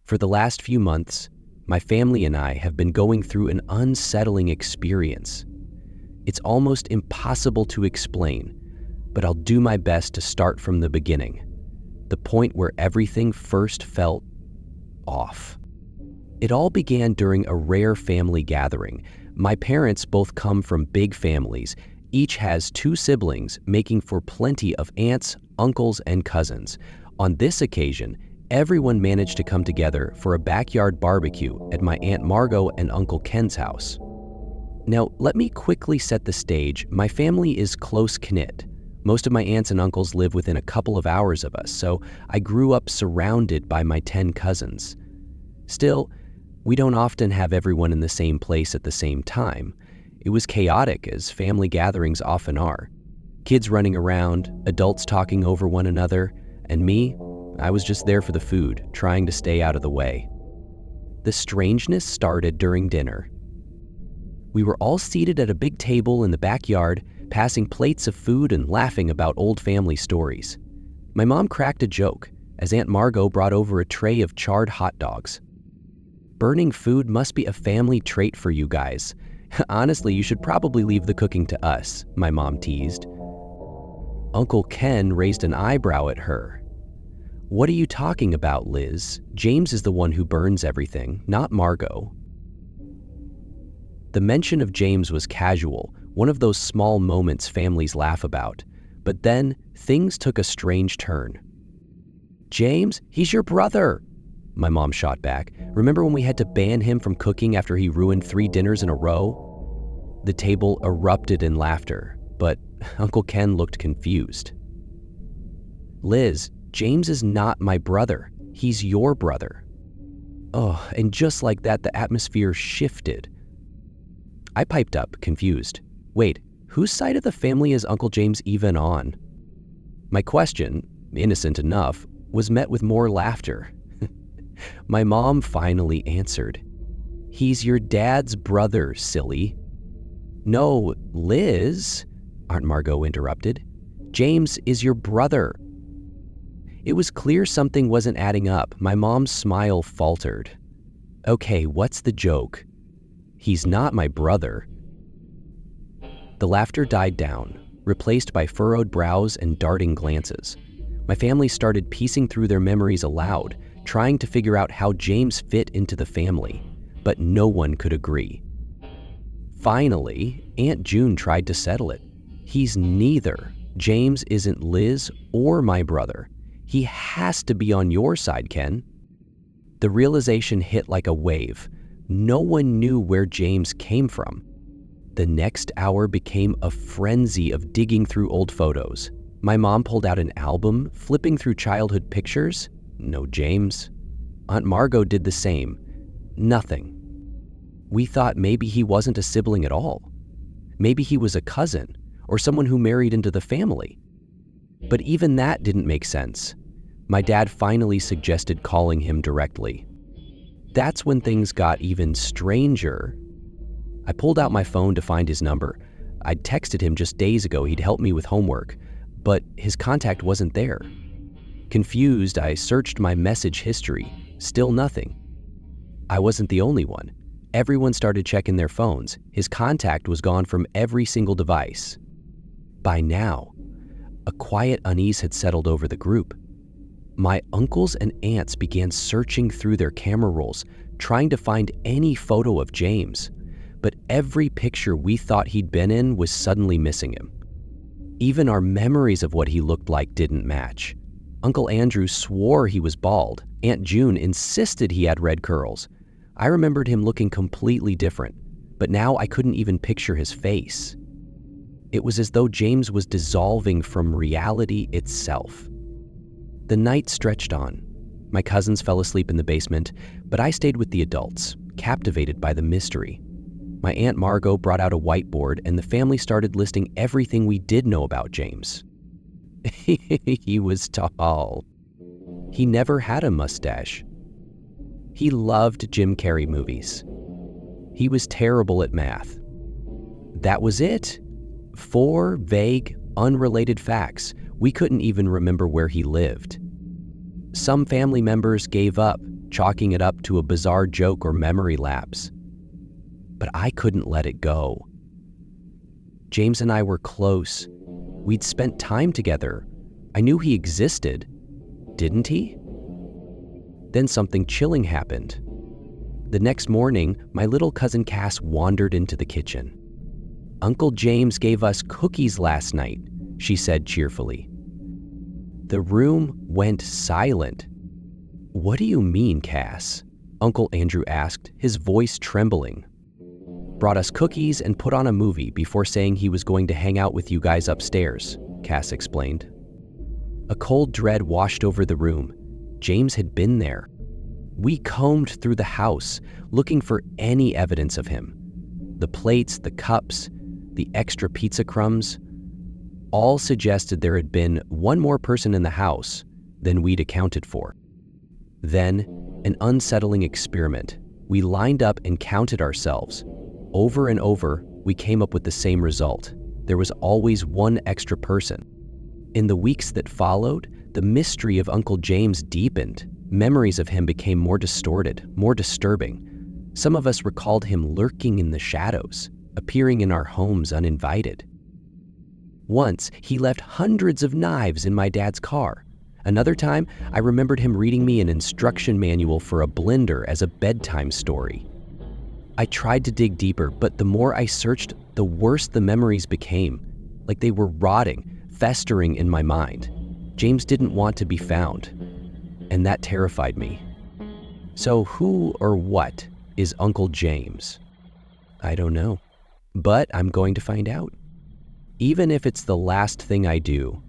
For the last few months, my family and I have been going through an unsettling experience. It's almost impossible to explain, but I'll do my best to start from the beginning, the point where everything first felt off. It all began during a rare family gathering. My parents both come from big families. Each has 2 siblings, making for plenty of aunts, uncles, and cousins. On this occasion, everyone managed to come together for a backyard barbecue at my Aunt Margot and Uncle Ken's house. Now, let me quickly set the stage. My family is close-knit. Most of my aunts and uncles live within a couple of hours of us, so I grew up surrounded by my 10 cousins. Still, we don't often have everyone in the same place at the same time. It was chaotic, as family gatherings often are. Kids running around, adults talking over one another, and me, I was just there for the food, trying to stay out of the way. The strangeness started during dinner. We were all seated at a big table in the backyard, passing plates of food and laughing about old family stories. My mom cracked a joke as Aunt Margot brought over a tray of charred hot dogs. "Burning food must be a family trait for you guys. Honestly, you should probably leave the cooking to us," my mom teased. Uncle Ken raised an eyebrow at her. "What are you talking about, Liz? James is the one who burns everything, not Margot." The mention of James was casual, one of those small moments families laugh about. But then, things took a strange turn. "James, he's your brother," my mom shot back. "Remember when we had to ban him from cooking after he ruined 3 dinners in a row?" The table erupted in laughter, but Uncle Ken looked confused. "Liz, James is not my brother. He's your brother." Oh, and just like that, the atmosphere shifted. I piped up, confused. "Wait, whose side of the family is Uncle James even on?" My question, innocent enough, was met with more laughter. My mom finally answered. "He's your dad's brother, silly." "No, Liz," Aunt Margot interrupted. "James is your brother." It was clear something wasn't adding up. My mom's smile faltered. "Okay, what's the joke?" "He's not my brother." The laughter died down, replaced by furrowed brows and darting glances. My family started piecing through their memories aloud, trying to figure out how James fit into the family, but no one could agree. Finally, Aunt June tried to settle it. "He's neither. James isn't Liz or my brother. He has to be on your side, Ken." The realization hit like a wave. No one knew where James came from. The next hour became a frenzy of digging through old photos. My mom pulled out an album, flipping through childhood pictures. No James. Aunt Margot did the same. Nothing. We thought maybe he wasn't a sibling at all. Maybe he was a cousin, or someone who married into the family. But even that didn't make sense. My dad finally suggested calling him directly. That's when things got even stranger. I pulled out my phone to find his number. I'd texted him just days ago he'd help me with homework, but his contact wasn't there. Confused, I searched my message history. Still nothing. I wasn't the only one. Everyone started checking their phones. His contact was gone from every single device. By now, a quiet unease had settled over the group. My uncles and aunts began searching through their camera rolls, trying to find any photo of James. But every picture we thought he'd been in was suddenly missing him. Even our memories of what he looked like didn't match. Uncle Andrew swore he was bald. Aunt June insisted he had red curls. I remembered him looking completely different, but now I couldn't even picture his face. It was as though James was dissolving from reality itself. The night stretched on. My cousins fell asleep in the basement, but I stayed with the adults, captivated by the mystery. My Aunt Margot brought out a whiteboard, and the family started listing everything we did know about James. He was tall. He never had a mustache. He loved Jim Carrey movies. He was terrible at math. That was it. 4 vague, unrelated facts. We couldn't even remember where he lived. Some family members gave up, chalking it up to a bizarre joke or memory lapse. But I couldn't let it go. James and I were close. We'd spent time together. I knew he existed. Didn't he? Then something chilling happened. The next morning, my little cousin Cass wandered into the kitchen. "Uncle James gave us cookies last night," she said cheerfully. The room went silent. "What do you mean, Cass?" Uncle Andrew asked, his voice trembling. "Brought us cookies and put on a movie before saying he was going to hang out with you guys upstairs," Cass explained. A cold dread washed over the room. James had been there. We combed through the house, looking for any evidence of him. The plates, the cups, the extra pizza crumbs, all suggested there had been one more person in the house than we'd accounted for. Then, an unsettling experiment. We lined up and counted ourselves. Over and over, we came up with the same result. There was always one extra person. In the weeks that followed, the mystery of Uncle James deepened. Memories of him became more distorted, more disturbing. Some of us recalled him lurking in the shadows, appearing in our homes uninvited. Once, he left hundreds of knives in my dad's car. Another time, I remembered him reading me an instruction manual for a blender as a bedtime story. I tried to dig deeper, but the more I searched, the worse the memories became, like they were rotting, festering in my mind. James didn't want to be found, and that terrified me. So who or what is Uncle James? I don't know, but I'm going to find out. Even if it's the last thing I do,